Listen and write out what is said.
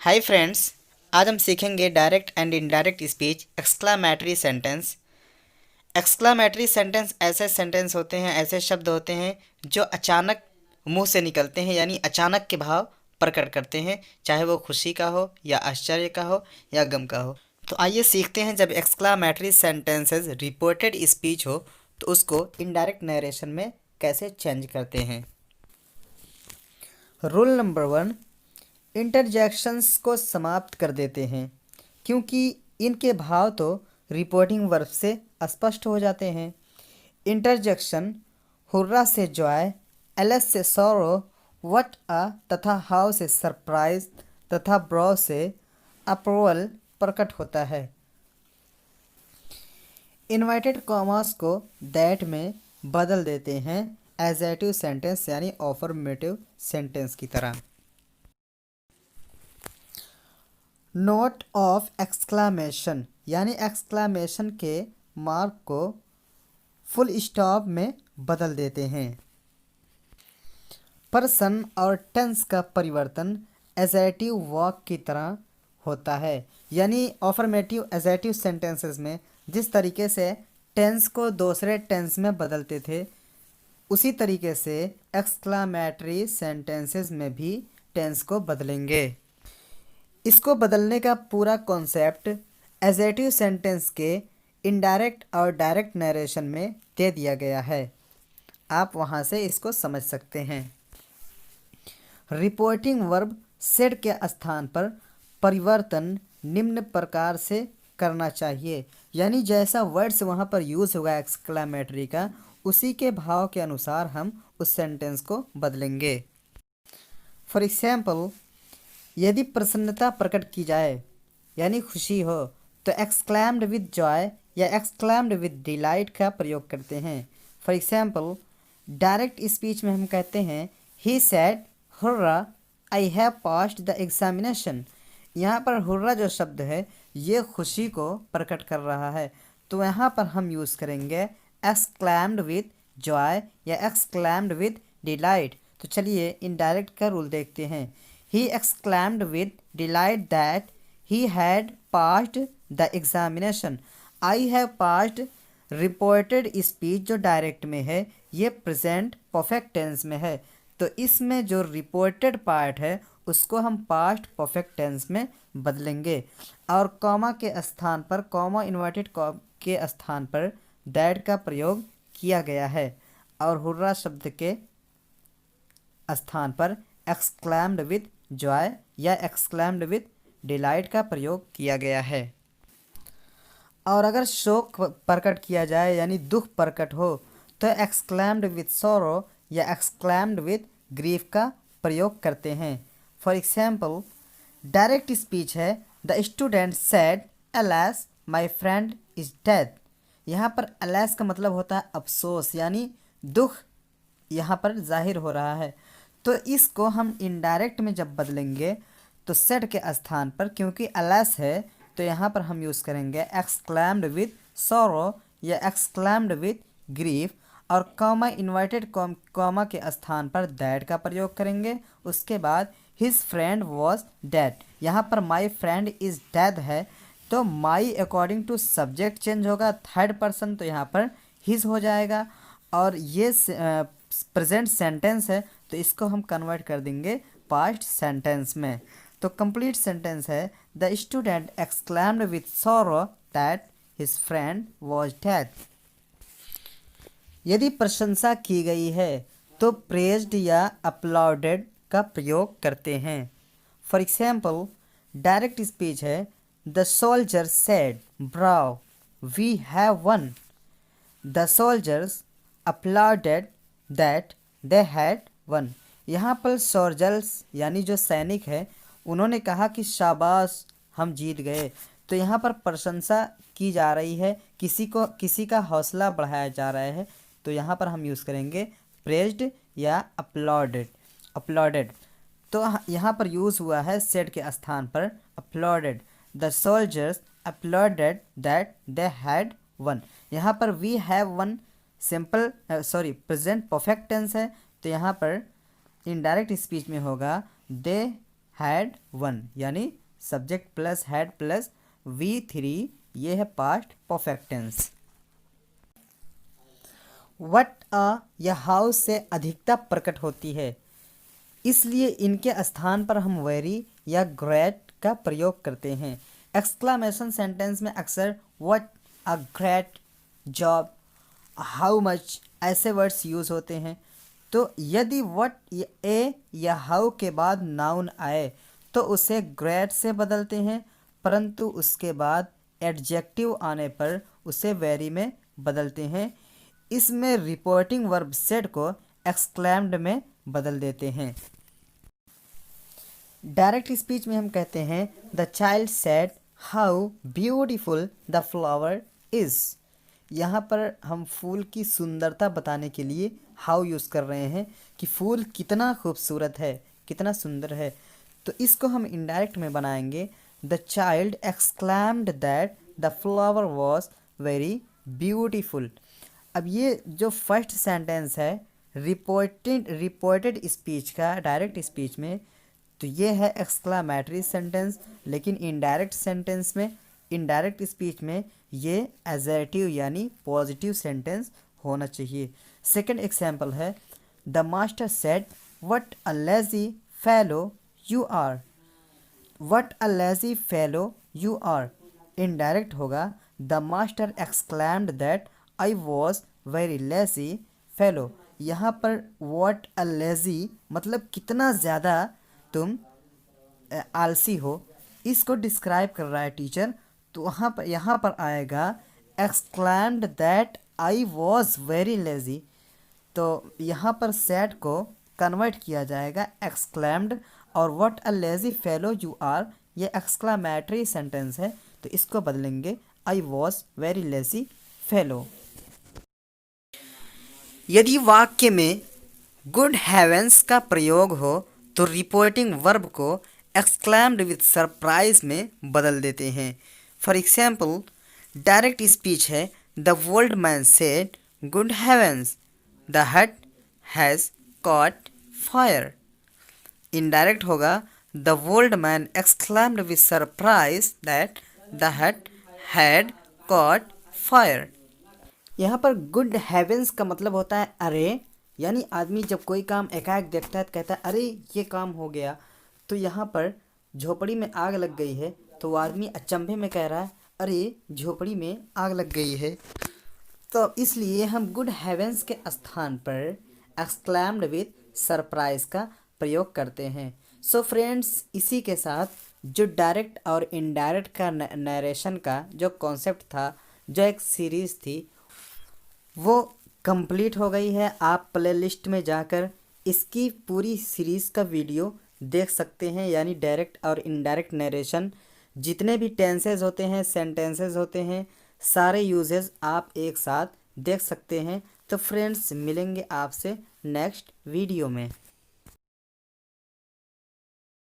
Hi friends, आज हम सीखेंगे direct and indirect speech exclamatory sentence. Exclamatory sentence ऐसे सेंटेंस होते हैं, ऐसे शब्द होते हैं जो अचानक मुंह से निकलते हैं, यानी अचानक के भाव प्रकट करते हैं, चाहे वो खुशी का हो या आश्चर्य का हो या गम का हो। तो आइए सीखते हैं, जब एक्सक्लामेटरी सेंटेंसेस रिपोर्टेड स्पीच हो तो उसको इनडायरेक्ट नरेशन में कैसे चेंज करते हैं। रूल नंबर 1, इंटरजेक्शंस को समाप्त कर देते हैं, क्योंकि इनके भाव तो रिपोर्टिंग वर्ब से स्पष्ट हो जाते हैं। इंटरजेक्शन हुर्रा से जॉय, एलएस से सौरो, वट आ तथा हाउ से सरप्राइज तथा ब्रो से अप्रूवल प्रकट होता है। इन्वाइटेड कॉमर्स को दैट में बदल देते हैं एजेटिव सेंटेंस यानी ऑफर्मेटिव सेंटेंस की तरह। नोट ऑफ एक्सक्लामेशन यानी एक्सक्लामेशन के मार्क को फुल स्टॉप में बदल देते हैं। पर्सन और टेंस का परिवर्तन एजेटिव वर्ब की तरह होता है, यानी ऑफर्मेटिव एजेटिव सेंटेंसेस में जिस तरीके से टेंस को दूसरे टेंस में बदलते थे, उसी तरीके से एक्सक्लामेटरी सेंटेंसेस में भी टेंस को बदलेंगे। इसको बदलने का पूरा कॉन्सेप्ट एजेटिव सेंटेंस के इनडायरेक्ट और डायरेक्ट नरेशन में दे दिया गया है। आप वहाँ से इसको समझ सकते हैं। रिपोर्टिंग वर्ब सेड के स्थान पर परिवर्तन निम्न प्रकार से करना चाहिए, यानी जैसा वर्ड्स वहाँ पर यूज़ होगा एक्सक्लामेटरी का, उसी के भाव के अनुसार हम उस सेंटेंस को बदलेंगे। फॉर एग्जाम्पल, यदि प्रसन्नता प्रकट की जाए यानी खुशी हो तो एक्सक्लैम्ड विद जॉय या एक्सक्लैम्ड विद डिलाइट का प्रयोग करते हैं। फॉर एग्जाम्पल, डायरेक्ट स्पीच में हम कहते हैं he said hurrah I have passed the examination. यहाँ पर हुर्रा जो शब्द है ये खुशी को प्रकट कर रहा है, तो यहाँ पर हम यूज़ करेंगे एक्सक्लैम्ड विद जॉय या एक्सक्लैम्ड विद डिलाइट। तो चलिए इनडायरेक्ट का रूल देखते हैं। He exclaimed with delight that he had passed the examination. I have passed reported speech जो डायरेक्ट में है ये प्रेजेंट परफेक्ट टेंस में है, तो इसमें जो रिपोर्टेड पार्ट है उसको हम पास्ट परफेक्ट टेंस में बदलेंगे और कॉमा के स्थान पर, कॉमा इन्वर्टेड के स्थान पर दैट का प्रयोग किया गया है और हुर्रा शब्द के स्थान पर एक्सक्लैम्ड विद जॉय या एक्सक्लैम्ड विद डिलाइट का प्रयोग किया गया है। और अगर शोक प्रकट किया जाए यानी दुख प्रकट हो तो एक्सक्लैम्ड विद सॉरो या एक्सक्लैम्ड विद ग्रीफ का प्रयोग करते हैं। फॉर एग्जाम्पल, डायरेक्ट स्पीच है the student said alas my friend is dead. यहाँ पर अलास का मतलब होता है अफसोस, यानी दुख यहाँ पर जाहिर हो रहा है। तो इसको हम इनडायरेक्ट में जब बदलेंगे तो सेड के स्थान पर, क्योंकि अलास है तो यहाँ पर हम यूज़ करेंगे एक्सक्लैम्ड विद सॉरो या एक्सक्लैम्ड विद ग्रीफ और कॉमा इन्वर्टेड कॉमा के स्थान पर दैट का प्रयोग करेंगे। उसके बाद हिज फ्रेंड वॉज डेड, यहाँ पर माई फ्रेंड इज़ डेड है तो माई अकॉर्डिंग टू सब्जेक्ट चेंज होगा, थर्ड पर्सन तो यहाँ पर हिज हो जाएगा और ये प्रेजेंट सेंटेंस है तो इसको हम कन्वर्ट कर देंगे पास्ट सेंटेंस में। तो कंप्लीट सेंटेंस है the student exclaimed with sorrow that his friend was dead. यदि प्रशंसा की गई है तो प्रेज्ड या अपलॉडेड का प्रयोग करते हैं। फॉर एग्जाम्पल, डायरेक्ट स्पीच है the soldier said bravo we have won. The soldiers applauded that they had won. यहाँ पर सोल्जर्स यानी जो सैनिक है उन्होंने कहा कि शाबाश हम जीत गए, तो यहाँ पर प्रशंसा की जा रही है, किसी का हौसला बढ़ाया जा रहा है, तो यहाँ पर हम यूज़ करेंगे प्रेज्ड या अपलॉडेड। तो यहाँ पर यूज़ हुआ है सेड के स्थान पर applauded. The soldiers applauded that they had won. यहाँ पर we have won simple present perfect tense है, तो यहाँ पर इनडायरेक्ट स्पीच में होगा दे हैड वन, यानी subject plus had plus V3, ये है past perfect tense. What a या हाउ से अधिकता प्रकट होती है, इसलिए इनके स्थान पर हम वेरी या ग्रेट का प्रयोग करते हैं। एक्सक्लामेशन सेंटेंस में अक्सर what a great job, how much ऐसे वर्ड्स यूज होते हैं। तो यदि व्हाट ए या हाउ के बाद नाउन आए तो उसे ग्रेट से बदलते हैं, परंतु उसके बाद एडजेक्टिव आने पर उसे वेरी में बदलते हैं। इसमें रिपोर्टिंग वर्ब सेड को एक्सक्लैम्ड में बदल देते हैं। डायरेक्ट स्पीच में हम कहते हैं the child said how beautiful the flower is. यहाँ पर हम फूल की सुंदरता बताने के लिए हाउ यूज़ कर रहे हैं कि फूल कितना खूबसूरत है, कितना सुंदर है। तो इसको हम इनडायरेक्ट में बनाएंगे the child exclaimed that the flower was very beautiful. अब ये जो फर्स्ट सेंटेंस है रिपोर्टेड स्पीच का डायरेक्ट स्पीच में, तो ये है एक्सक्लामेटरी सेंटेंस, लेकिन इनडायरेक्ट सेंटेंस में, इनडायरेक्ट स्पीच में ये एजर्टिव यानी पॉजिटिव सेंटेंस होना चाहिए। सेकंड एग्जांपल है the master said what a lazy fellow you are. What a lazy fellow you are indirect होगा the master exclaimed that I was very lazy fellow. यहाँ पर what a lazy मतलब कितना ज़्यादा तुम आलसी हो, इसको डिस्क्राइब कर रहा है टीचर। तो यहाँ पर आएगा exclaimed that I was very lazy. तो यहाँ पर सैड को कन्वर्ट किया जाएगा एक्सक्लैम्ड, और what a lazy fellow you are ये एक्सक्लामेटरी सेंटेंस है, तो इसको बदलेंगे I was very lazy fellow. यदि वाक्य में गुड हेवेंस का प्रयोग हो तो रिपोर्टिंग वर्ब को एक्सक्लैम्ड विथ सरप्राइज में बदल देते हैं। फॉर एग्जाम्पल डायरेक्ट स्पीच है the old man said good heavens the hut has caught fire. Indirect होगा the old man exclaimed with surprise that the hut had caught fire. यहाँ पर good heaven's का मतलब होता है अरे, यानी आदमी जब कोई काम एकाएक देखता है तो कहता है अरे ये काम हो गया। तो यहाँ पर झोपड़ी में आग लग गई है, तो वो आदमी अचंभे में कह रहा है अरे झोपड़ी में आग लग गई है। तो इसलिए हम गुड हेवेंस के स्थान पर एक्सक्लैम्ड विथ सरप्राइज का प्रयोग करते हैं। सो फ्रेंड्स, इसी के साथ जो डायरेक्ट और इनडायरेक्ट का नरेशन का जो कॉन्सेप्ट था, जो एक सीरीज़ थी, वो कंप्लीट हो गई है। आप प्लेलिस्ट में जाकर इसकी पूरी सीरीज़ का वीडियो देख सकते हैं, यानी डायरेक्ट और इनडायरेक्ट नरेशन जितने भी टेंसेज होते हैं, सेंटेंसेस होते हैं, सारे यूजेस आप एक साथ देख सकते हैं। तो फ्रेंड्स, मिलेंगे आपसे नेक्स्ट वीडियो में।